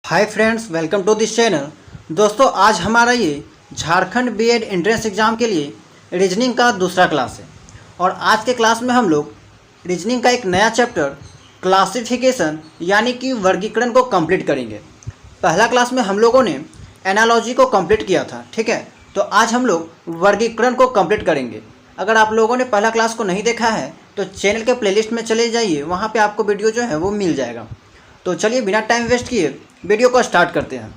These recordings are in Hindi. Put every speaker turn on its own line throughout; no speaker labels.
Hi friends, welcome to this channel. दोस्तों, आज हमारा ये झारखंड बीएड एंट्रेंस एग्ज़ाम के लिए रीजनिंग का दूसरा क्लास है और आज के क्लास में हम लोग रीजनिंग का एक नया चैप्टर क्लासिफिकेशन यानी कि वर्गीकरण को कंप्लीट करेंगे। पहला क्लास में हम लोगों ने एनालॉजी को कंप्लीट किया था, ठीक है। तो आज हम लोग वर्गीकरण को कंप्लीट करेंगे। अगर आप लोगों ने पहला क्लास को नहीं देखा है तो चैनल के प्लेलिस्ट में चले जाइए, वहाँ पे आपको वीडियो जो है वो मिल जाएगा। तो चलिए बिना टाइम वेस्ट किए वीडियो को स्टार्ट करते हैं।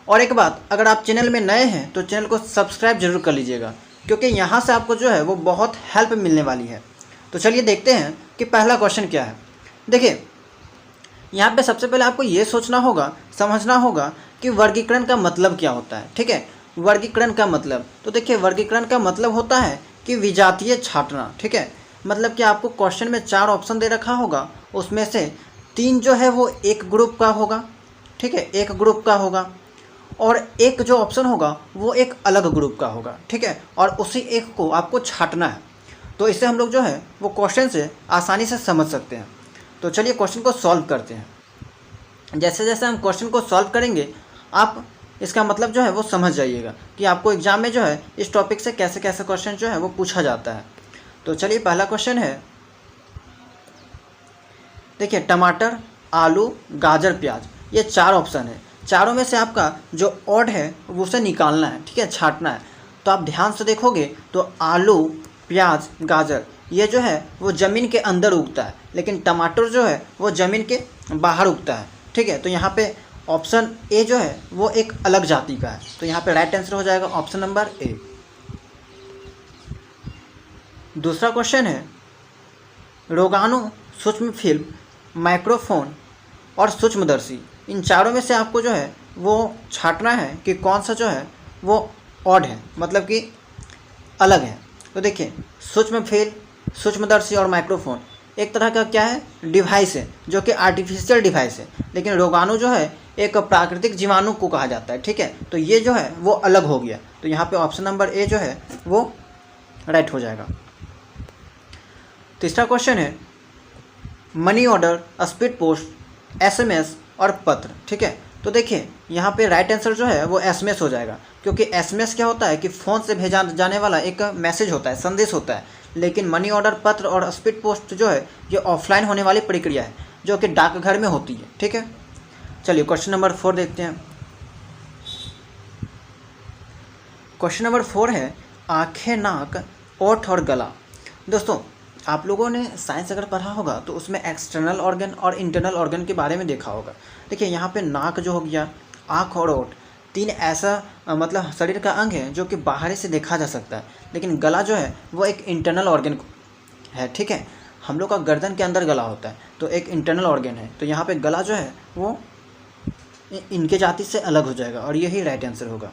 और एक बात, अगर आप चैनल में नए हैं तो चैनल को सब्सक्राइब जरूर कर लीजिएगा, क्योंकि यहाँ से आपको जो है वो बहुत हेल्प मिलने वाली है। तो चलिए देखते हैं कि पहला क्वेश्चन क्या है। देखिए, यहाँ पे सबसे पहले आपको ये सोचना होगा, समझना होगा कि वर्गीकरण का मतलब क्या होता है, ठीक है। वर्गीकरण का मतलब, तो देखिए वर्गीकरण का मतलब होता है कि विजातीय छांटना, ठीक है। मतलब कि आपको क्वेश्चन में 4 ऑप्शन दे रखा होगा, उसमें से 3 जो है वो एक ग्रुप का होगा, ठीक है, एक ग्रुप का होगा, और एक जो ऑप्शन होगा वो एक अलग ग्रुप का होगा, ठीक है। और उसी एक को आपको छांटना है। तो इससे हम लोग जो है वो क्वेश्चन से आसानी से समझ सकते हैं। तो चलिए क्वेश्चन को सॉल्व करते हैं। जैसे जैसे हम क्वेश्चन को सॉल्व करेंगे, आप इसका मतलब जो है वो समझ जाइएगा कि आपको एग्जाम में जो है इस टॉपिक से कैसे कैसे क्वेश्चन जो है वो पूछा जाता है। तो चलिए पहला क्वेश्चन है, देखिए टमाटर, आलू, गाजर, प्याज, ये 4 ऑप्शन है। चारों में से आपका जो ऑड है वो उसे निकालना है, ठीक है, छांटना है। तो आप ध्यान से देखोगे तो आलू, प्याज, गाजर ये जो है वो ज़मीन के अंदर उगता है, लेकिन टमाटर जो है वो ज़मीन के बाहर उगता है, ठीक है। तो यहाँ पे ऑप्शन ए जो है वो एक अलग जाति का है। तो यहाँ पे राइट आंसर हो जाएगा ऑप्शन नंबर ए। दूसरा क्वेश्चन है, रोगाणु, सूक्ष्म फिल्म, माइक्रोफोन और सूक्ष्मदर्शी, इन चारों में से आपको जो है वो छांटना है कि कौन सा जो है वो ऑड है, मतलब कि अलग है। तो देखिए सूक्ष्म फिल्म, सूक्ष्मदर्शी और माइक्रोफोन एक तरह का क्या है, डिवाइस है, जो कि आर्टिफिशियल डिवाइस है। लेकिन रोगाणु जो है एक प्राकृतिक जीवाणु को कहा जाता है, ठीक है। तो ये जो है वो अलग हो गया। तो यहाँ पे ऑप्शन नंबर ए जो है वो राइट हो जाएगा। तीसरा क्वेश्चन है, money order, speed post, SMS और पत्र, ठीक है। तो देखिए यहाँ पे राइट आंसर जो है वो एसएमएस हो जाएगा, क्योंकि एसएमएस क्या होता है कि फ़ोन से भेजा जाने वाला एक मैसेज होता है, संदेश होता है। लेकिन मनी ऑर्डर, पत्र और स्पीड पोस्ट जो है ये ऑफलाइन होने वाली प्रक्रिया है, जो कि डाकघर में होती है, ठीक है। चलिए क्वेश्चन नंबर 4 देखते हैं। क्वेश्चन नंबर 4 है, आँखें, नाक, ओठ और गला। दोस्तों, आप लोगों ने साइंस अगर पढ़ा होगा तो उसमें एक्सटर्नल ऑर्गन और इंटरनल ऑर्गन के बारे में देखा होगा। देखिए यहाँ पे नाक जो हो गया, आँख और ओठ, 3 ऐसा मतलब शरीर का अंग है जो कि बाहर से देखा जा सकता है। लेकिन गला जो है वो एक इंटरनल ऑर्गन है, ठीक है। हम लोग का गर्दन के अंदर गला होता है, तो एक इंटरनल ऑर्गन है। तो यहाँ पर गला जो है वो इनके जाति से अलग हो जाएगा और यही राइट आंसर होगा।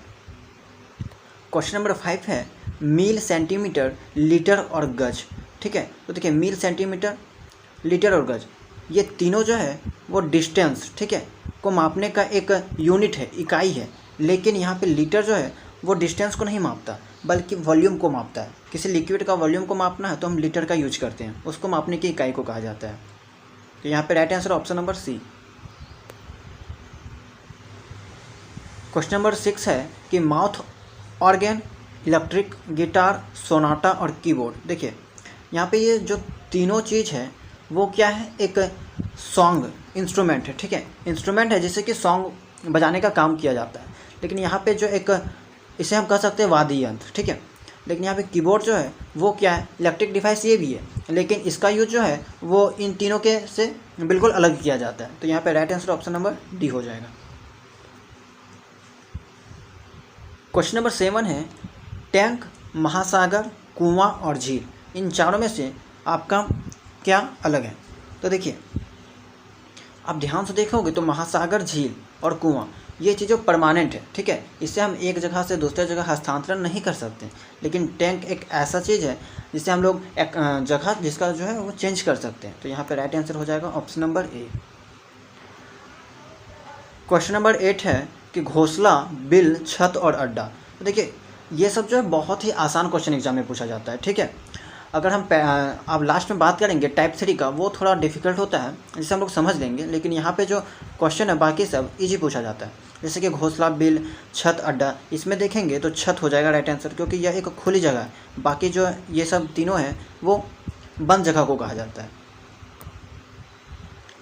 क्वेश्चन नंबर 5 है, मील, सेंटीमीटर, लीटर और गज, ठीक है। तो देखिए मील, सेंटीमीटर, लीटर और गज ये तीनों जो है वो डिस्टेंस, ठीक है, को मापने का एक यूनिट है, इकाई है। लेकिन यहाँ पे लीटर जो है वो डिस्टेंस को नहीं मापता, बल्कि वॉल्यूम को मापता है। किसी लिक्विड का वॉल्यूम को मापना है तो हम लीटर का यूज करते हैं, उसको मापने की इकाई को कहा जाता है। तो यहाँ पे right answer option number C. Question number 6 है कि mouth organ, electric guitar, sonata और कीबोर्ड। देखिए यहाँ पे ये जो तीनों चीज़ है वो क्या है, एक सॉन्ग इंस्ट्रूमेंट है, ठीक है। इंस्ट्रूमेंट है जिससे कि सॉन्ग बजाने का काम किया जाता है। लेकिन यहाँ पे जो एक, इसे हम कह सकते हैं वाद्य यंत्र, ठीक है। लेकिन यहाँ पे कीबोर्ड जो है वो क्या है, इलेक्ट्रिक डिवाइस ये भी है, लेकिन इसका यूज जो है वो इन तीनों के से बिल्कुल अलग किया जाता है। तो यहाँ पे right answer option number D हो जाएगा। क्वेश्चन नंबर 7 है, टैंक, महासागर, कुआं और झील, इन चारों में से आपका क्या अलग है। तो देखिए आप ध्यान से देखोगे तो महासागर, झील और कुआं ये चीज़ें परमानेंट है, ठीक है। इससे हम एक जगह से दूसरे जगह हस्तांतरण नहीं कर सकते। लेकिन टैंक एक ऐसा चीज़ है जिससे हम लोग एक जगह जिसका जो है वो चेंज कर सकते हैं। तो यहाँ पे राइट आंसर हो जाएगा option number A. Question number 8 है कि घोंसला, बिल, छत और अड्डा। तो देखिए ये सब जो है बहुत ही आसान क्वेश्चन एग्जाम में पूछा जाता है, ठीक है। अगर हम अब लास्ट में बात करेंगे टाइप 3 का, वो थोड़ा डिफिकल्ट होता है जिसे हम लोग समझ लेंगे, लेकिन यहाँ पे जो क्वेश्चन है बाकी सब इजी पूछा जाता है। जैसे कि घोंसला, बिल, छत, अड्डा, इसमें देखेंगे तो छत हो जाएगा राइट आंसर, क्योंकि यह एक खुली जगह है। बाकी जो ये सब तीनों हैं वो बंद जगह को कहा जाता है।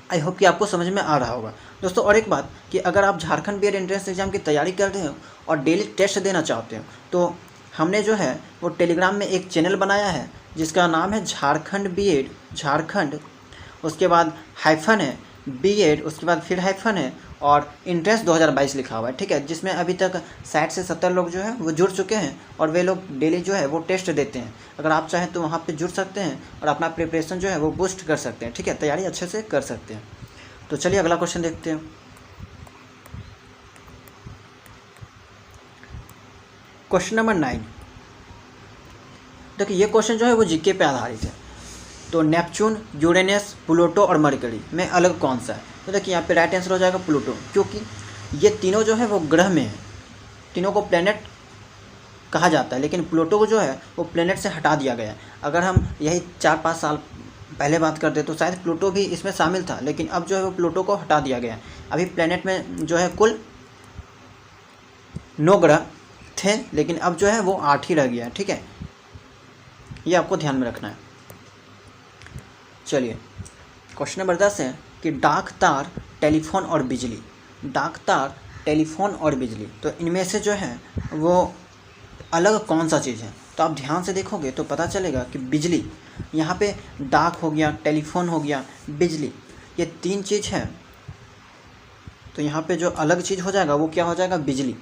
आई होप कि आपको समझ में आ रहा होगा दोस्तों। और एक बात कि अगर आप झारखंड बीएड एंट्रेंस एग्जाम की तैयारी कर रहे हो और डेली टेस्ट देना चाहते हो, तो हमने जो है वो टेलीग्राम में एक चैनल बनाया है जिसका नाम है झारखंड बीएड, झारखंड उसके बाद हाइफन है बीएड, उसके बाद फिर हाइफन है और एंट्रेंस 2022 लिखा हुआ है, ठीक है। जिसमें अभी तक 60 से 70 लोग जो है वो जुड़ चुके हैं और वे लोग डेली जो है वो टेस्ट देते हैं। अगर आप चाहें तो वहाँ पे जुड़ सकते हैं और अपना प्रिपरेशन जो है वो बूस्ट कर सकते हैं, ठीक है, तैयारी अच्छे से कर सकते हैं। तो चलिए अगला क्वेश्चन देखते हैं। Question number 9। देखिए ये क्वेश्चन जो है वो जीके पे आधारित है। तो नेपच्यून, यूरेनस, प्लूटो और मरकरी में अलग कौन सा है? तो देखिए यहाँ पे राइट आंसर हो जाएगा प्लूटो, क्योंकि ये तीनों जो है वो ग्रह में है, तीनों को प्लेनेट कहा जाता है, लेकिन प्लूटो को जो है वो प्लेनेट से हटा दिया गया है। अगर हम यही 4-5 साल पहले बात करते तो शायद प्लूटो भी इसमें शामिल था, लेकिन अब जो है वो प्लूटो को हटा दिया गया है। अभी प्लेनेट में जो है कुल 9 ग्रह थे, लेकिन अब जो है वो 8 ही रह गया है, ठीक है, ये आपको ध्यान में रखना है। चलिए क्वेश्चन नंबर 10 है कि डाक तार, टेलीफोन और बिजली। डाक तार, टेलीफोन और बिजली, तो इनमें से जो है वो अलग कौन सा चीज़ है? तो आप ध्यान से देखोगे तो पता चलेगा कि बिजली, यहाँ पे डाक हो गया, टेलीफोन हो गया, बिजली, ये 3 चीज़ है। तो यहाँ पे जो अलग चीज़ हो जाएगा वो क्या हो जाएगा? बिजली।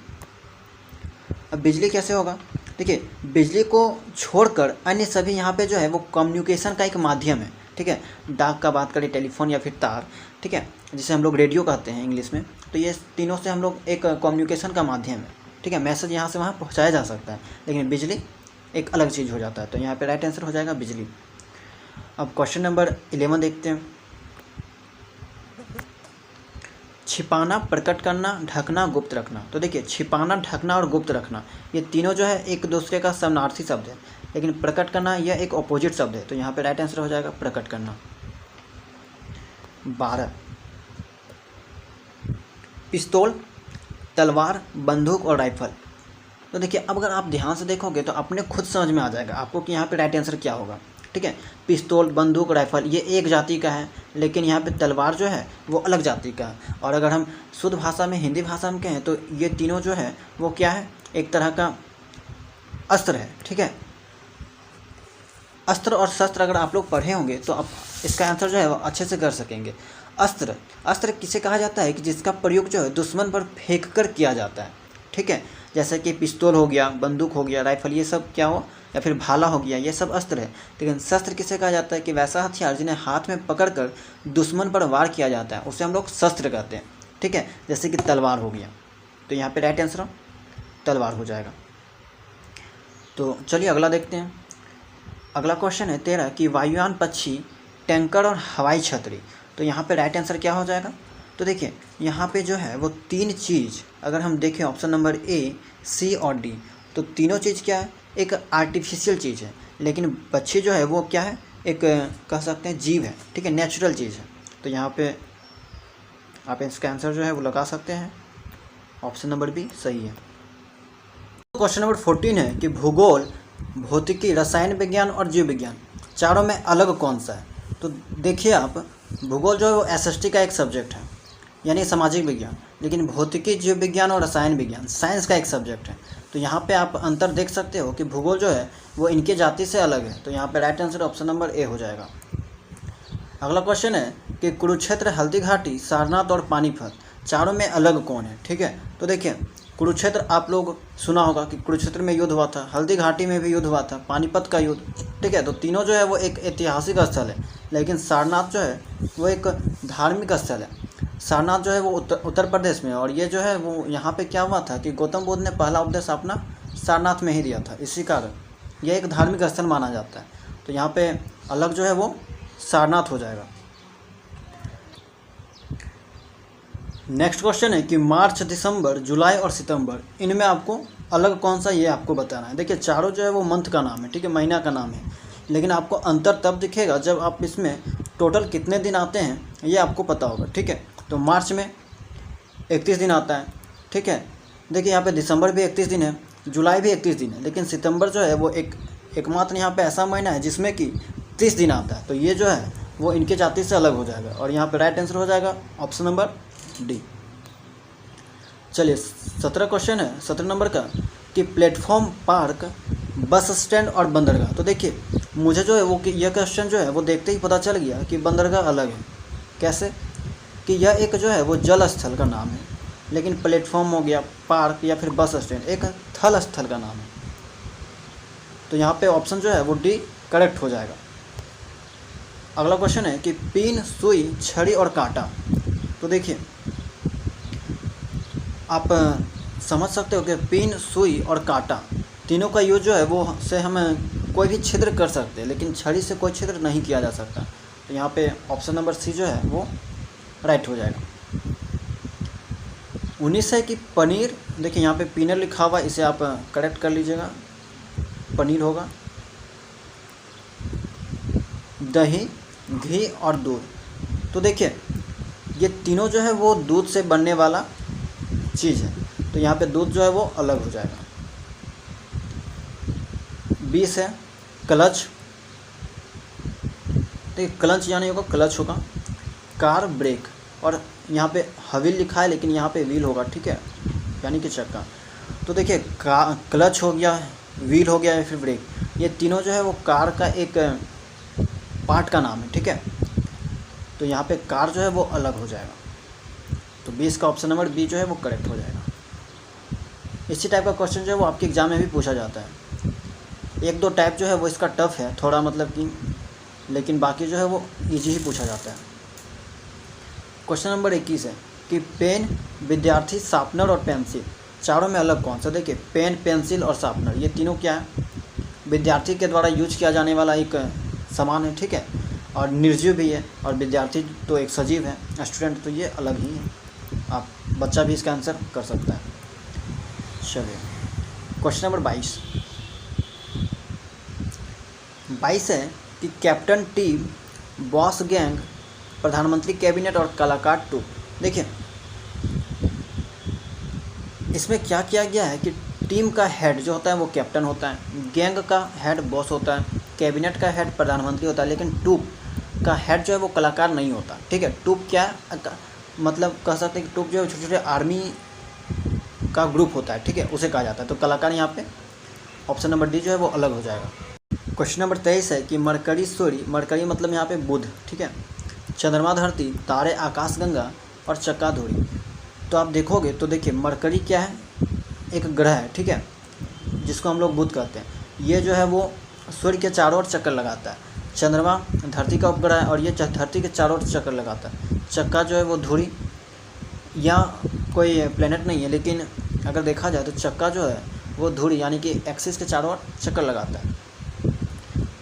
अब बिजली कैसे होगा? देखिए बिजली को छोड़कर अन्य सभी यहाँ पे जो है वो कम्युनिकेशन का एक माध्यम है, ठीक है। डाक का बात करें, टेलीफोन या फिर तार, ठीक है, जिसे हम लोग रेडियो कहते हैं इंग्लिश में, तो ये तीनों से हम लोग एक कम्युनिकेशन का माध्यम है, ठीक है, मैसेज यहाँ से वहाँ पहुँचाया जा सकता है। लेकिन बिजली एक अलग चीज़ हो जाता है, तो यहाँ पे राइट आंसर हो जाएगा बिजली। अब क्वेश्चन नंबर 11 देखते हैं। छिपाना, प्रकट करना, ढकना, गुप्त रखना। तो देखिए छिपाना, ढकना और गुप्त रखना ये तीनों जो है एक दूसरे का समानार्थी शब्द है, लेकिन प्रकट करना यह एक अपोजिट शब्द है, तो यहाँ पे राइट आंसर हो जाएगा प्रकट करना। 12 पिस्तौल, तलवार, बंदूक और राइफल। तो देखिए अब अगर आप ध्यान से देखोगे तो अपने खुद समझ में आ जाएगा आपको कि यहाँ पे राइट आंसर क्या होगा, ठीक है। पिस्तौल, बंदूक, राइफल ये एक जाति का है, लेकिन यहाँ पे तलवार जो है वो अलग जाति का है। और अगर हम शुद्ध भाषा में, हिंदी भाषा में कहें तो ये तीनों जो है वो क्या है? एक तरह का अस्त्र है, ठीक है। अस्त्र और शस्त्र अगर आप लोग पढ़े होंगे तो आप इसका आंसर जो है वो अच्छे से कर सकेंगे। अस्त्र, अस्त्र किसे कहा जाता है? कि जिसका प्रयोग जो है दुश्मन पर फेंक कर किया जाता है, ठीक है। जैसे कि पिस्तौल हो गया, बंदूक हो गया, राइफल, ये सब क्या हो, या फिर भाला हो गया, ये सब अस्त्र है। लेकिन शस्त्र किसे कहा जाता है? कि वैसा हथियार जिन्हें हाथ में पकड़कर दुश्मन पर वार किया जाता है, उसे हम लोग शस्त्र कहते हैं, ठीक है। जैसे कि तलवार हो गया, तो यहाँ पे राइट आंसर तलवार हो जाएगा। तो चलिए अगला देखते हैं। अगला क्वेश्चन है 13 कि वायुयान, पक्षी, टैंकर और हवाई छतरी। तो यहाँ पे राइट आंसर क्या हो जाएगा? तो देखिए यहाँ पे जो है वो 3 चीज़ अगर हम देखें ऑप्शन नंबर ए, सी और डी, तो तीनों चीज़ क्या है? एक आर्टिफिशियल चीज़ है, लेकिन पक्षी जो है वो क्या है? एक कह सकते हैं जीव है, ठीक है, नेचुरल चीज़ है। तो यहाँ पे आप इसका आंसर जो है वो लगा सकते हैं, ऑप्शन नंबर बी सही है। क्वेश्चन नंबर 14 है कि भूगोल, भौतिकी, रसायन विज्ञान और जीव विज्ञान चारों में अलग कौन सा है? तो देखिए आप, भूगोल जो है वो एसएसटी का एक सब्जेक्ट है, यानी सामाजिक विज्ञान, लेकिन भौतिकी, जीव विज्ञान और रसायन विज्ञान साइंस का एक सब्जेक्ट है। तो यहाँ पे आप अंतर देख सकते हो कि भूगोल जो है वो इनके जाति से अलग है, तो यहाँ पे right answer option number A हो जाएगा। अगला क्वेश्चन है कि कुरुक्षेत्र, हल्दी घाटी, सारनाथ और पानीपत चारों में अलग कौन है? ठीक है, तो देखिए कुरुक्षेत्र आप लोग सुना होगा कि कुरुक्षेत्र में युद्ध हुआ था, हल्दी घाटी में भी युद्ध हुआ था, पानीपत का युद्ध, ठीक है। तो तीनों जो है वो एक ऐतिहासिक स्थल है, लेकिन सारनाथ जो है वो एक धार्मिक स्थल है। सारनाथ जो है वो उत्तर प्रदेश में, और ये जो है वो यहाँ पे क्या हुआ था कि गौतम बुद्ध ने पहला उपदेश अपना सारनाथ में ही दिया था, इसी कारण यह एक धार्मिक स्थल माना जाता है। तो यहाँ पे अलग जो है वो सारनाथ हो जाएगा। नेक्स्ट क्वेश्चन है कि मार्च, दिसंबर, जुलाई और सितंबर इनमें आपको अलग कौन सा, ये आपको बताना है। देखिए चारों जो है वो मंथ का नाम है, ठीक है, महीना का नाम है, लेकिन आपको अंतर तब दिखेगा जब आप इसमें टोटल कितने दिन आते हैं ये आपको पता होगा, ठीक है। तो मार्च में 31 दिन आता है, ठीक है। देखिए यहाँ पे दिसंबर भी 31 दिन है, जुलाई भी 31 दिन है, लेकिन सितंबर जो है वो एकमात्र यहाँ पे ऐसा महीना है जिसमें कि 30 दिन आता है। तो ये जो है वो इनके जाति से अलग हो जाएगा और यहाँ पे राइट आंसर हो जाएगा ऑप्शन नंबर डी। चलिए 17 क्वेश्चन है 17 नंबर का कि प्लेटफॉर्म, पार्क, बस स्टैंड और बंदरगाह। तो देखिए मुझे जो है वो कि यह क्वेश्चन जो है वो देखते ही पता चल गया कि बंदरगाह अलग है। कैसे कि यह एक जो है वो जल स्थल का नाम है, लेकिन प्लेटफॉर्म हो गया, पार्क या फिर बस स्टैंड एक थल स्थल का नाम है। तो यहाँ पे ऑप्शन जो है वो डी करेक्ट हो जाएगा। अगला क्वेश्चन है कि पिन, सुई, छड़ी और कांटा। तो देखिए आप समझ सकते हो कि पिन, सुई और कांटा तीनों का यूज जो है वो से हम कोई भी छिद्र कर सकते हैं, लेकिन छड़ी से कोई छिद्र नहीं किया जा सकता। तो यहाँ पे ऑप्शन नंबर सी जो है वो राइट हो जाएगा। 19 है कि पनीर, देखिए यहाँ पे पीनर लिखा हुआ, इसे आप करेक्ट कर लीजिएगा, पनीर होगा। दही, घी और दूध। तो देखिए ये तीनों जो है वो दूध से बनने वाला चीज़ है, तो यहाँ पे दूध जो है वो अलग हो जाएगा। 20 है क्लच, देखिए क्लच यानी होगा क्लच होगा, कार, ब्रेक, और यहाँ पे हवील लिखा है लेकिन यहाँ पे व्हील होगा, ठीक है, यानी कि चक्का। तो देखिए क्लच हो गया, व्हील हो गया या फिर ब्रेक, ये तीनों जो है वो कार का एक पार्ट का नाम है, ठीक है। तो यहाँ पे कार जो है वो अलग हो जाएगा। तो 20 का ऑप्शन नंबर बी जो है वो करेक्ट हो जाएगा। इसी टाइप का क्वेश्चन जो है वो आपके एग्जाम में भी पूछा जाता है। एक दो टाइप जो है वो इसका टफ है थोड़ा, मतलब कि, लेकिन बाकी जो है वो इजी ही पूछा जाता है। क्वेश्चन नंबर 21 है कि पेन, विद्यार्थी, शार्पनर और पेंसिल, चारों में अलग कौन सा। देखिए पेन, पेंसिल और शार्पनर ये तीनों क्या है, विद्यार्थी के द्वारा यूज किया जाने वाला एक सामान है, ठीक है, और निर्जीव भी है, और विद्यार्थी तो एक सजीव है, स्टूडेंट, तो ये अलग ही है। आप बच्चा भी इसका आंसर कर सकता है। चलिए क्वेश्चन नंबर 22 है कि कैप्टन टीम, बॉस गैंग, प्रधानमंत्री कैबिनेट और कलाकार टू। देखिए इसमें क्या किया गया है कि टीम का हेड जो होता है वो कैप्टन होता है, गैंग का हेड बॉस होता है, कैबिनेट का हेड प्रधानमंत्री होता है, लेकिन टूप का हेड जो है वो कलाकार नहीं होता, ठीक है। टूप क्या मतलब कह सकते हैं कि टूप जो है छोटे छोटे आर्मी का ग्रुप होता है, ठीक है, उसे कहा जाता है। तो कलाकार यहाँ पे ऑप्शन नंबर डी जो है वो अलग हो जाएगा। क्वेश्चन नंबर 23 है कि मरकरी, सूर्य, मरकरी मतलब यहाँ पे बुध, ठीक है, चंद्रमा, धरती, तारे, आकाशगंगा और चक्काधुरी। तो आप देखोगे तो देखिए मरकरी क्या है, एक ग्रह है, ठीक है, जिसको हम लोग बुध कहते हैं। ये जो है वो सूर्य के चारों ओर चक्कर लगाता है। चंद्रमा धरती का उपग्रह है और ये धरती के चारों ओर चक्कर लगाता है। चक्का जो है वो धुरी या कोई प्लेनेट नहीं है, लेकिन अगर देखा जाए तो चक्का जो है वो धुरी यानी कि एक्सिस के चारों ओर चक्कर लगाता है।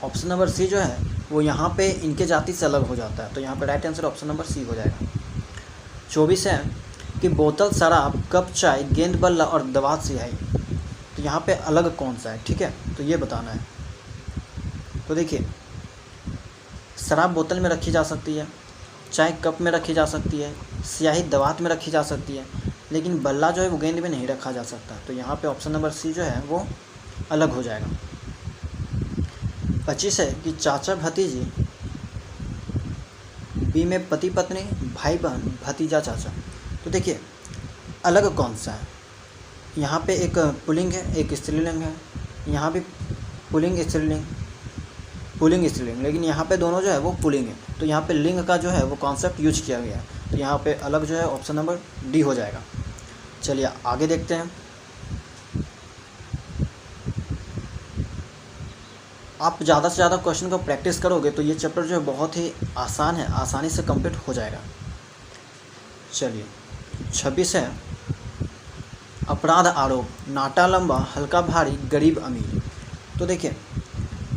ऑप्शन नंबर सी जो है वो यहाँ पे इनके जाति से अलग हो जाता है। तो यहाँ पे right answer option number C हो जाएगा। 24 है कि बोतल, शराब, कप चाय, गेंद बल्ला और दवात सिहाई। तो यहाँ पे अलग कौन सा है, ठीक है, तो ये बताना है। तो देखिए शराब बोतल में रखी जा सकती है, चाय कप में रखी जा सकती है, स्याही दवात में रखी जा सकती है, लेकिन बल्ला जो है वो गेंद में नहीं रखा जा सकता। तो यहाँ पे ऑप्शन नंबर सी जो है वो अलग हो जाएगा। 25 है कि चाचा, भतीजी, बी में पति पत्नी, भाई बहन, भतीजा, चाचा। तो देखिए अलग कौन सा है, यहाँ पे एक पुल्लिंग है, एक स्त्रीलिंग है, यहाँ भी पुल्लिंग स्त्रीलिंग, लेकिन यहाँ पे दोनों जो है वो पुल्लिंग है। तो यहाँ पे लिंग का जो है वो कॉन्सेप्ट यूज किया गया है। तो यहाँ पे अलग जो है ऑप्शन नंबर डी हो जाएगा। चलिए आगे देखते हैं। आप ज़्यादा से ज़्यादा क्वेश्चन को प्रैक्टिस करोगे तो ये चैप्टर जो है बहुत ही आसान है, आसानी से कंप्लीट हो जाएगा। चलिए 26 है अपराध, आरोप, नाटा, लंबा, हल्का, भारी, गरीब, अमीर। तो देखिए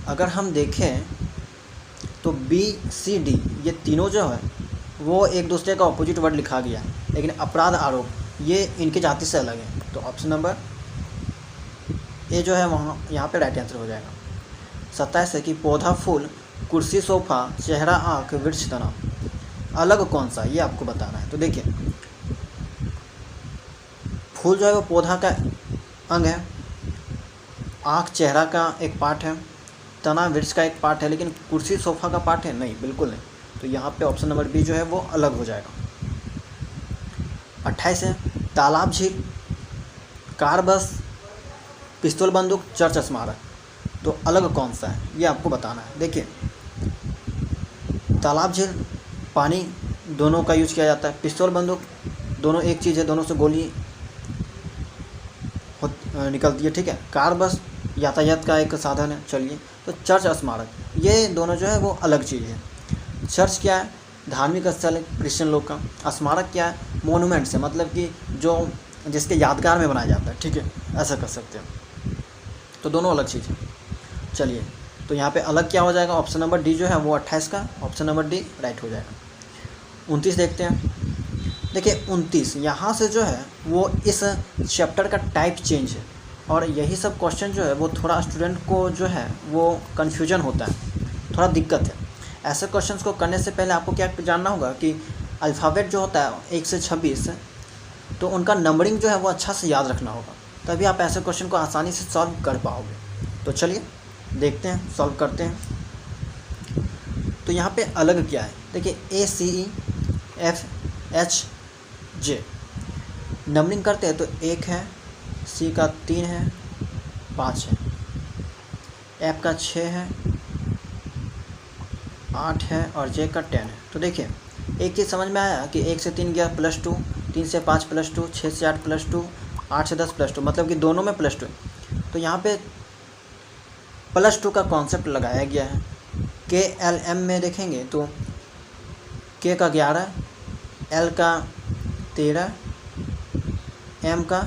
अगर हम देखें तो बी, सी, डी ये तीनों जो है वो एक दूसरे का ऑपोजिट वर्ड लिखा गया है, लेकिन अपराध, आरोप ये इनके जाति से अलग है। तो ऑप्शन नंबर ए जो है वहाँ यहाँ पे राइट आंसर हो जाएगा। 27 है कि पौधा, फूल, कुर्सी, सोफा, चेहरा, आँख, वृक्ष, तना, अलग कौन सा, ये आपको बताना है। तो देखिए, फूल जो है वो पौधा का अंग है, आँख चेहरा का एक पार्ट है, तना वृक्ष का एक पार्ट है, लेकिन कुर्सी सोफा का पार्ट है नहीं, बिल्कुल नहीं। तो यहाँ पे ऑप्शन नंबर बी जो है वो अलग हो जाएगा। 28 है तालाब, झील, कार, बस, पिस्तौल, बंदूक, चर्च, स्मारक, तो अलग कौन सा है, ये आपको बताना है। देखिए, तालाब, झील, पानी दोनों का यूज किया जाता है, पिस्तौल, बंदूक दोनों एक चीज़ है, दोनों से गोली निकलती है, ठीक है। कार, बस यातायात का एक साधन है। चलिए, तो चर्च, स्मारक, ये दोनों जो है वो अलग चीज़ है। चर्च क्या है, धार्मिक स्थल है क्रिश्चियन लोग का। स्मारक क्या है, मोनूमेंट्स है, मतलब कि जो जिसके यादगार में बनाया जाता है, ठीक है, ऐसा कर सकते हैं। तो दोनों अलग चीज़ है। चलिए, तो यहाँ पे अलग क्या हो जाएगा, ऑप्शन नंबर डी जो है वो 28 का ऑप्शन नंबर डी राइट हो जाएगा। 29 देखते हैं। देखिए 29 यहाँ से जो है वो इस चैप्टर का टाइप चेंज है, और यही सब क्वेश्चन जो है वो थोड़ा स्टूडेंट को जो है वो कन्फ्यूजन होता है, थोड़ा दिक्कत है। ऐसे क्वेश्चंस को करने से पहले आपको क्या जानना होगा कि अल्फ़ाबेट जो होता है 1 से 26, तो उनका नंबरिंग जो है वो अच्छा से याद रखना होगा, तभी आप ऐसे क्वेश्चन को आसानी से सॉल्व कर पाओगे। तो चलिए देखते हैं, सॉल्व करते हैं। तो यहाँ पे अलग क्या है, देखिए ACEFHJ नंबरिंग करते हैं तो 1 है, C का 3 है, 5 है, F का 6 है, 8 है और J का 10 है। तो देखिए एक चीज़ समझ में आया कि 1 से 3 गया +2, 3 से 5 +2, 6 से 8 +2, 8 से 10 +2, मतलब कि दोनों में +2 है। तो यहाँ पे +2 का कॉन्सेप्ट लगाया गया है। KLM में देखेंगे तो K का 11, L का 13, M का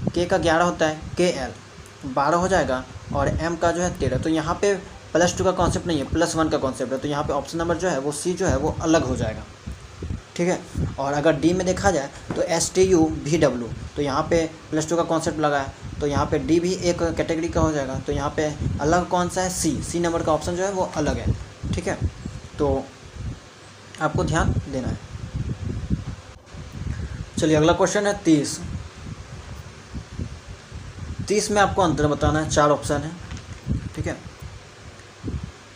K का 11 होता है, KL 12 हो जाएगा और M का जो है 13। तो यहाँ पे +2 का कॉन्सेप्ट नहीं है, +1 का कॉन्सेप्ट है। तो यहाँ पे ऑप्शन नंबर जो है वो C जो है वो अलग हो जाएगा, ठीक है। और अगर डी में देखा जाए तो STUVW, तो यहाँ पे +2 का कॉन्सेप्ट लगा है, तो यहाँ पे डी भी एक कैटेगरी का हो जाएगा। तो यहाँ पे अलग कौन सा है, C नंबर का ऑप्शन जो है वो अलग है, ठीक है। तो आपको ध्यान देना है। चलिए अगला क्वेश्चन है 30 में आपको अंतर बताना है, 4 ऑप्शन है, ठीक है।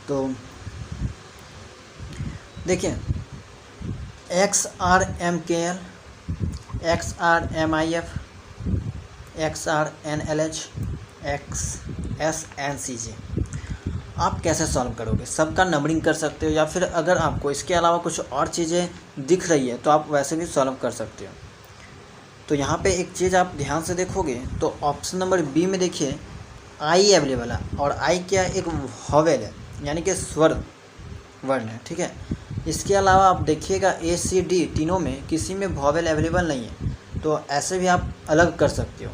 तो देखिए XRMKL, XRMIF, XRNLH, XSNCJ, आप कैसे सॉल्व करोगे, सबका नंबरिंग कर सकते हो, या फिर अगर आपको इसके अलावा कुछ और चीज़ें दिख रही है तो आप वैसे भी सॉल्व कर सकते हो। तो यहाँ पे एक चीज़ आप ध्यान से देखोगे तो ऑप्शन नंबर बी में देखिए आई अवेलेबल है, और आई क्या है, एक वॉवेल है, यानी कि स्वर वर्ण है, ठीक है। इसके अलावा आप देखिएगा ACD तीनों में किसी में वॉवेल अवेलेबल नहीं है, तो ऐसे भी आप अलग कर सकते हो,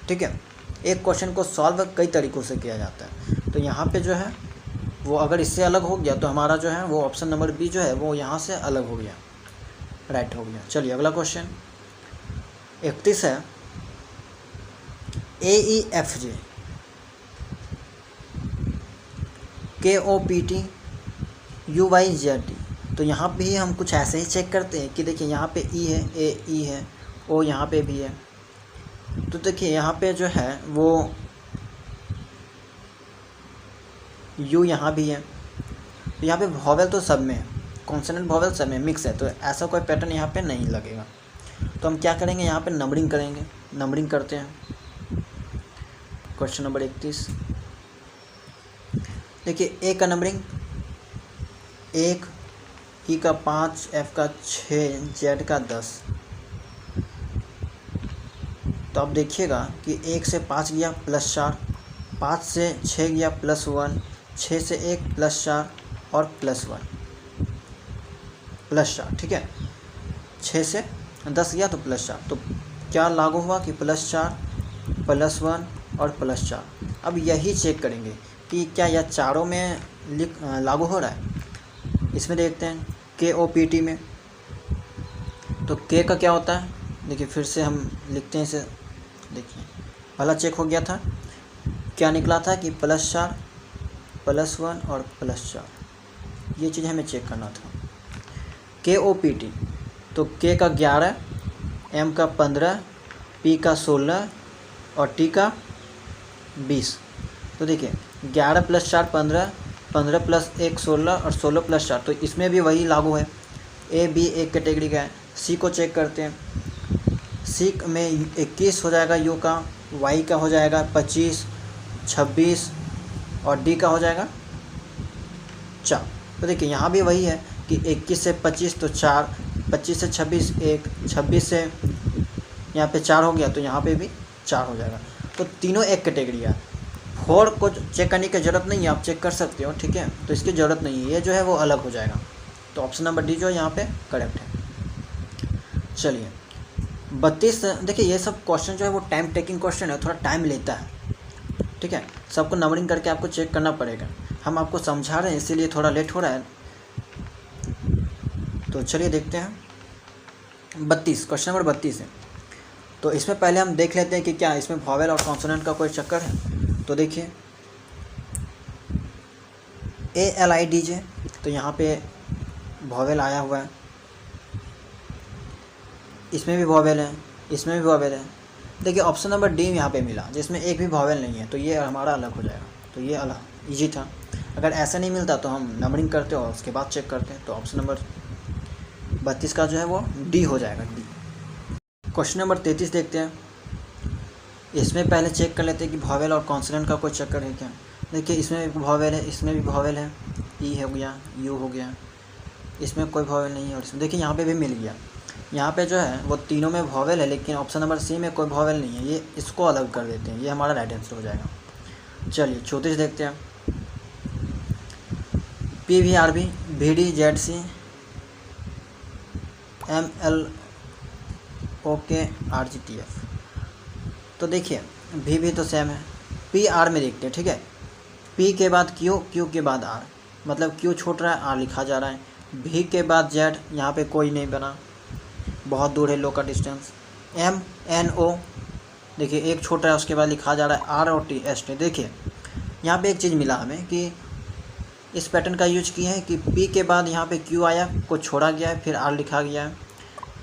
ठीक है। एक क्वेश्चन को सॉल्व कई तरीक़ों से किया जाता है। तो यहाँ पे जो है वो अगर इससे अलग हो गया तो हमारा जो है वो ऑप्शन नंबर बी जो है वो यहाँ से अलग हो गया, राइट हो गया। चलिए अगला क्वेश्चन 31 है AEFJ, KOPT, UYZT। तो यहाँ पे ही हम कुछ ऐसे ही चेक करते हैं कि देखिए यहाँ पे E है, AE है, O यहाँ पे भी है। तो देखिए यहाँ पे जो है वो U यहाँ भी है, तो यहाँ पे वॉवेल तो सब में है, कॉन्सोनेंट वॉवेल सब में मिक्स है, तो ऐसा कोई पैटर्न यहाँ पे नहीं लगेगा। तो हम क्या करेंगे, यहाँ पे नंबरिंग करेंगे। नंबरिंग करते हैं क्वेश्चन नंबर 31। देखिए ए का नंबरिंग 1, ई का 5, एफ का 6, जेड का 10। तो अब देखिएगा कि 1 से 5 गया +4, 5 से 6 गया +1, 6 से 1 +4 और +1 +4, ठीक है। 6 से 10 गया तो +4, तो क्या लागू हुआ कि +4 +1 और +4। अब यही चेक करेंगे कि क्या यह चारों में लागू हो रहा है। इसमें देखते हैं KOPT में, तो K का क्या होता है, देखिए फिर से हम लिखते हैं इसे। देखिए पहला चेक हो गया था, क्या निकला था कि +4 +1 और +4, ये चीज़ हमें चेक करना था। KOPT, तो K का 11, M का 15, P का 16 और T का 20। तो देखिए 11 + 4 15, 15 + 1 16 और 16 + 4, तो इसमें भी वही लागू है। A B एक कैटेगरी का है। C को चेक करते हैं। C में 21 हो जाएगा U का, Y का हो जाएगा 25, 26 और D का हो जाएगा 4। तो देखिए यहाँ भी वही है कि 21 से 25 तो 4, 25 से 26 1, 26 से यहाँ पे 4 हो गया, तो यहाँ पे भी 4 हो जाएगा। तो तीनों एक कैटेगरी है। 4 को चेक करने की ज़रूरत नहीं है, आप चेक कर सकते हो, ठीक है, तो इसकी ज़रूरत नहीं है, ये जो है वो अलग हो जाएगा। तो ऑप्शन नंबर डी जो है यहाँ पे करेक्ट है। चलिए 32, देखिए ये सब क्वेश्चन जो है वो टाइम टेकिंग क्वेश्चन है, थोड़ा टाइम लेता है, ठीक है, सबको नंबरिंग करके आपको चेक करना पड़ेगा। हम आपको समझा रहे हैं इसीलिए थोड़ा लेट हो रहा है। तो चलिए देखते हैं 32, क्वेश्चन नंबर 32 है। तो इसमें पहले हम देख लेते हैं कि क्या इसमें वॉवेल और कॉन्सोनेंट का कोई चक्कर है। तो देखिए ALIDJ, तो यहाँ पे वॉवेल आया हुआ है, इसमें भी वॉवेल है, इसमें भी वॉवेल है। देखिए ऑप्शन नंबर डी यहाँ पे मिला जिसमें एक भी वॉवेल नहीं है, तो ये हमारा अलग हो जाएगा। तो ये अलग ईजी था। अगर ऐसा नहीं मिलता तो हम नंबरिंग करते और उसके बाद चेक करते हैं। तो ऑप्शन नंबर 32 का जो है वो डी हो जाएगा, डी। क्वेश्चन नंबर 33 देखते हैं। इसमें पहले चेक कर लेते हैं कि वॉवेल और कॉन्सोनेंट का कोई चक्कर है क्या। देखिए इसमें भी वॉवेल है, इसमें भी वॉवेल है, ई हो गया, यू हो गया, इसमें कोई वॉवेल नहीं है। और इसमें देखिए यहाँ पे भी मिल गया। यहाँ पे जो है वो तीनों में वॉवेल है, लेकिन ऑप्शन नंबर सी में कोई वॉवेल नहीं है, ये इसको अलग कर देते हैं, ये हमारा राइट आंसर हो जाएगा। चलिए 34 देखते हैं। PVRB, VD, ZC, MLOK, RGTF। तो देखिए भी तो सेम है। PR में देखते हैं, ठीक है, P के बाद Q, Q के बाद R, मतलब Q छूट रहा है, R लिखा जा रहा है। V के बाद Z, यहाँ पे कोई नहीं बना, बहुत दूर है, लो का डिस्टेंस। MNO, देखिए एक छूट रहा है, उसके बाद लिखा जा रहा है R और T, ST। देखिए यहाँ पे एक चीज़ मिला हमें कि इस पैटर्न का यूज किए हैं कि P के बाद यहाँ पे Q आया, को छोड़ा गया है, फिर R लिखा गया है।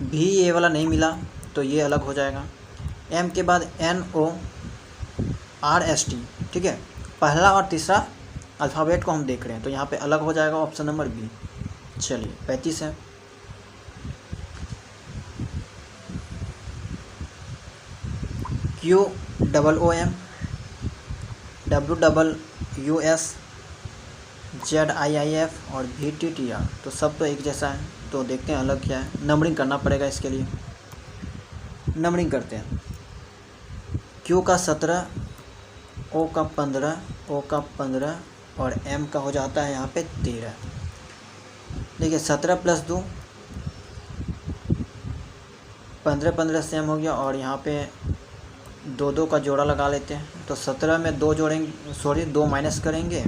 V ये वाला नहीं मिला, तो ये अलग हो जाएगा। M के बाद NO, RST, ठीक है, पहला और तीसरा अल्फ़ाबेट को हम देख रहे हैं, तो यहाँ पे अलग हो जाएगा, ऑप्शन नंबर बी। चलिए 35 है। QOOM, WWUS, ZIIF और VTTR, तो सब तो एक जैसा है। तो देखते हैं अलग क्या है, नंबरिंग करना पड़ेगा इसके लिए। नंबरिंग करते हैं। Q का 17, O का 15, O का 15 और M का हो जाता है यहाँ पे 13। देखिए 17 + 2 15, 15 सेम हो गया, और यहाँ पे 2 का जोड़ा लगा लेते हैं। तो 17 में 2 जोड़ेंगे, सॉरी 2 माइनस करेंगे,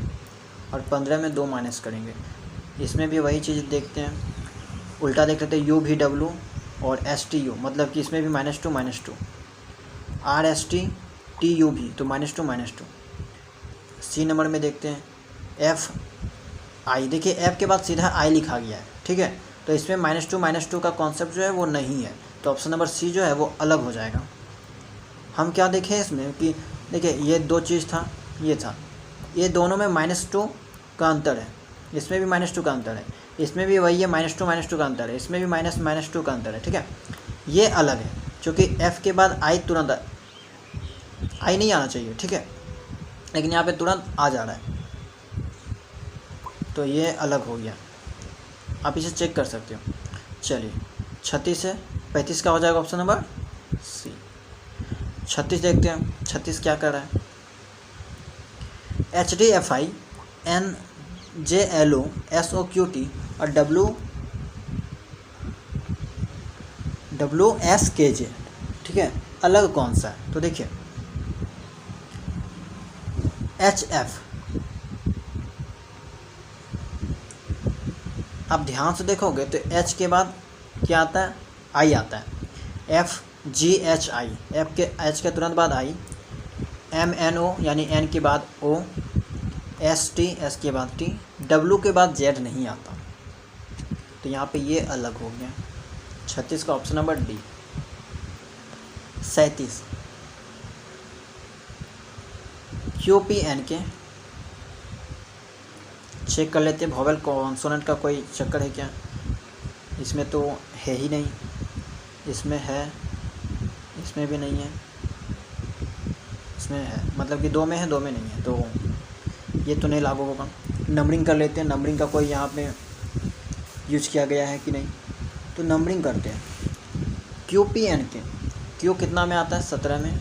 और 15 में 2 माइनस करेंगे। इसमें भी वही चीज़ देखते हैं, उल्टा देख लेते हैं। UVW और STU, मतलब कि इसमें भी -2 RST TUV, तो -2 -2। सी नंबर में देखते हैं FI, देखिए F के बाद सीधा I लिखा गया है, ठीक है, तो इसमें -2 का कॉन्सेप्ट जो है वो नहीं है, तो ऑप्शन नंबर सी जो है वो अलग हो जाएगा। हम क्या देखें इसमें कि देखिए ये 2 चीज़ था, ये था, ये दोनों में -2 का अंतर है, इसमें भी -2 का अंतर है, इसमें भी वही है, -2 का अंतर है, इसमें भी -2 का अंतर है, ठीक है, ये अलग है, क्योंकि F के बाद I तुरंत I नहीं आना चाहिए, ठीक है, लेकिन यहाँ पे तुरंत आ जा रहा है, तो ये अलग हो गया, आप इसे चेक कर सकते हो। चलिए 36 से 35 का हो जाएगा ऑप्शन नंबर सी। 36 देखते हैं, 36 क्या कर रहा है। HDFI, NJLO, SOQT और WSKJ, ठीक है, अलग कौन सा है। तो देखिए HF, आप ध्यान से देखोगे तो H के बाद क्या आता है, I आता है। FGHI, H के तुरंत बाद I, MNO यानी N के बाद O, ST S के बाद T, W के बाद Z नहीं आता, तो यहाँ पे ये अलग हो गया। 36 का ऑप्शन नंबर डी। 37 QPN के चेक कर लेते हैं, वोवेल कॉन्सोनेंट का कोई चक्कर है क्या? इसमें तो है ही नहीं, इसमें है, इसमें भी नहीं है, इसमें है, मतलब कि 2 में है 2 में नहीं है, तो ये तो नहीं लागू होगा। नंबरिंग कर लेते हैं, नंबरिंग का कोई यहाँ पे यूज किया गया है कि नहीं, तो नंबरिंग करते हैं। QPN के Q कितना में आता है? 17 में,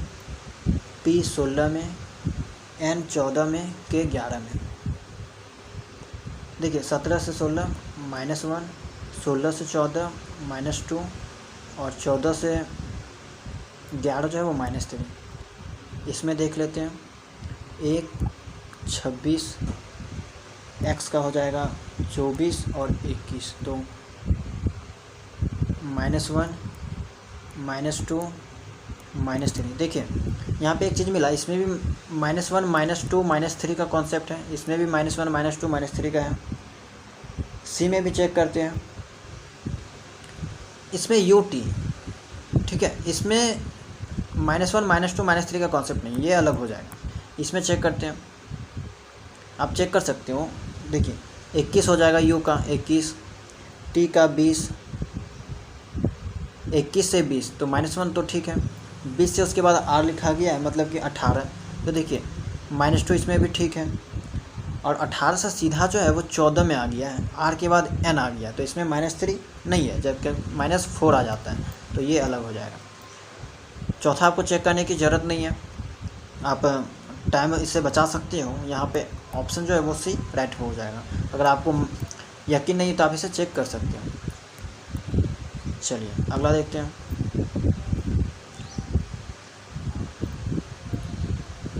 P 16 में, N 14 में, K 11 में। देखिए 17 से 16 -1, 16 से 14 -2 और 14 से 11 जो है वो -3। इसमें देख लेते हैं, 1 26 x का हो जाएगा 24 और 21, तो -1 -2 -3। देखिए यहाँ पे एक चीज़ मिला, इसमें भी -1 -2 -3 का कॉन्सेप्ट है, इसमें भी -1 -2 -3 का है। सी में भी चेक करते हैं, इसमें UT, ठीक है, इसमें -1 -2 -3 का कॉन्सेप्ट नहीं, ये अलग हो जाएगा। इसमें चेक करते हैं, आप चेक कर सकते हो। देखिए 21 हो जाएगा U का 21, T का 20, 21 से 20 तो -1 तो ठीक है, 20 से उसके बाद R लिखा गया है, मतलब कि 18, तो देखिए -2 इसमें भी ठीक है, और 18 से सीधा जो है वो 14 में आ गया है, R के बाद N आ गया, तो इसमें -3 नहीं है, जबकि -4 आ जाता है, तो ये अलग हो जाएगा। चौथा आपको चेक करने की ज़रूरत नहीं है, आप टाइम इससे बचा सकते हो। यहाँ पे ऑप्शन जो है वो सी राइट हो जाएगा। अगर आपको यकीन नहीं तो आप इसे चेक कर सकते हो। चलिए अगला देखते हैं।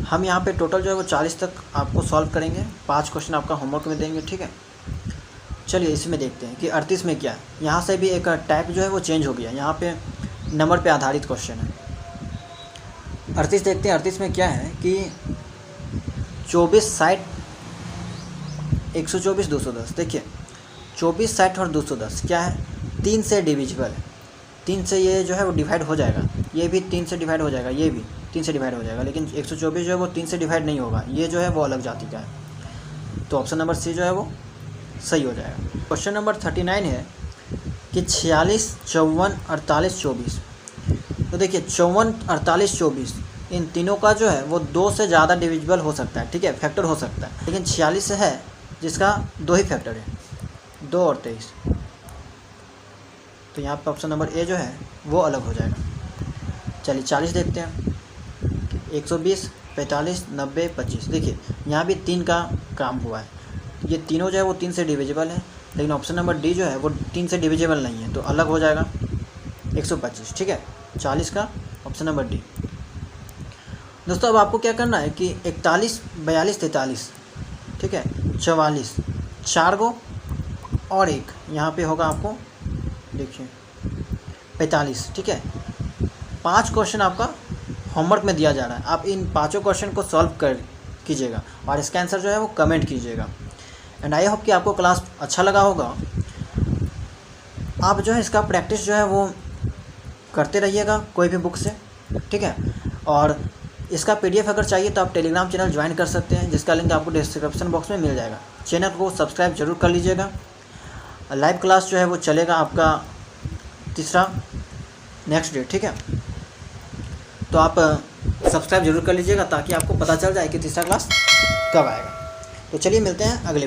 हम यहाँ पे टोटल जो है वो 40 तक आपको सॉल्व करेंगे, 5 क्वेश्चन आपका होमवर्क में देंगे, ठीक है। चलिए इसमें देखते हैं कि 38 में क्या है। यहाँ से भी एक टाइप जो है वो चेंज हो गया, यहाँ पे नंबर पे आधारित क्वेश्चन है। 38 देखते हैं, 38 में क्या है कि 24 60 124 210। देखिए 24 60 और 210 क्या है, 3 से डिविजिबल है, 3 से ये जो है वो डिवाइड हो जाएगा, ये भी 3 से डिवाइड हो जाएगा, ये भी 3 से डिवाइड हो जाएगा, लेकिन 124 जो है वो 3 से डिवाइड नहीं होगा, ये जो है वो अलग जाति का है, तो ऑप्शन नंबर सी जो है वो सही हो जाएगा। क्वेश्चन नंबर 39 है कि 46 54 48 24। तो देखिए 54 48 24 इन तीनों का जो है वो 2 से ज़्यादा डिविजिबल हो सकता है, ठीक है, फैक्टर हो सकता है, लेकिन 46 है जिसका 2 ही फैक्टर है, 2 और 23, तो यहाँ पर ऑप्शन नंबर ए जो है वो अलग हो जाएगा। चलिए 40 देखते हैं, 120 45 90 25। देखिए यहाँ भी 3 का काम हुआ है, ये तीनों जो है वो 3 से डिविजिबल है, लेकिन ऑप्शन नंबर डी जो है वो 3 से डिविजिबल नहीं है, तो अलग हो जाएगा 125, ठीक है। 40 का ऑप्शन नंबर डी। दोस्तों अब आपको क्या करना है कि 41 42 43, ठीक है, 44 4 गो और एक यहाँ पे होगा आपको, देखिए 45, ठीक है। 5 क्वेश्चन आपका होमवर्क में दिया जा रहा है, आप इन 5 क्वेश्चन को सॉल्व कर कीजिएगा और इसका आंसर जो है वो कमेंट कीजिएगा। एंड आई होप कि आपको क्लास अच्छा लगा होगा। आप जो है इसका प्रैक्टिस जो है वो करते रहिएगा कोई भी बुक से, ठीक है। और इसका PDF अगर चाहिए तो आप टेलीग्राम चैनल ज्वाइन कर सकते हैं, जिसका लिंक आपको डिस्क्रिप्शन बॉक्स में मिल जाएगा। चैनल को सब्सक्राइब जरूर कर लीजिएगा। लाइव क्लास जो है वो चलेगा आपका तीसरा नेक्स्ट डे, ठीक है। तो आप सब्सक्राइब जरूर कर लीजिएगा ताकि आपको पता चल जाए कि तीसरा क्लास कब आएगा। तो चलिए मिलते हैं अगले वीडियो।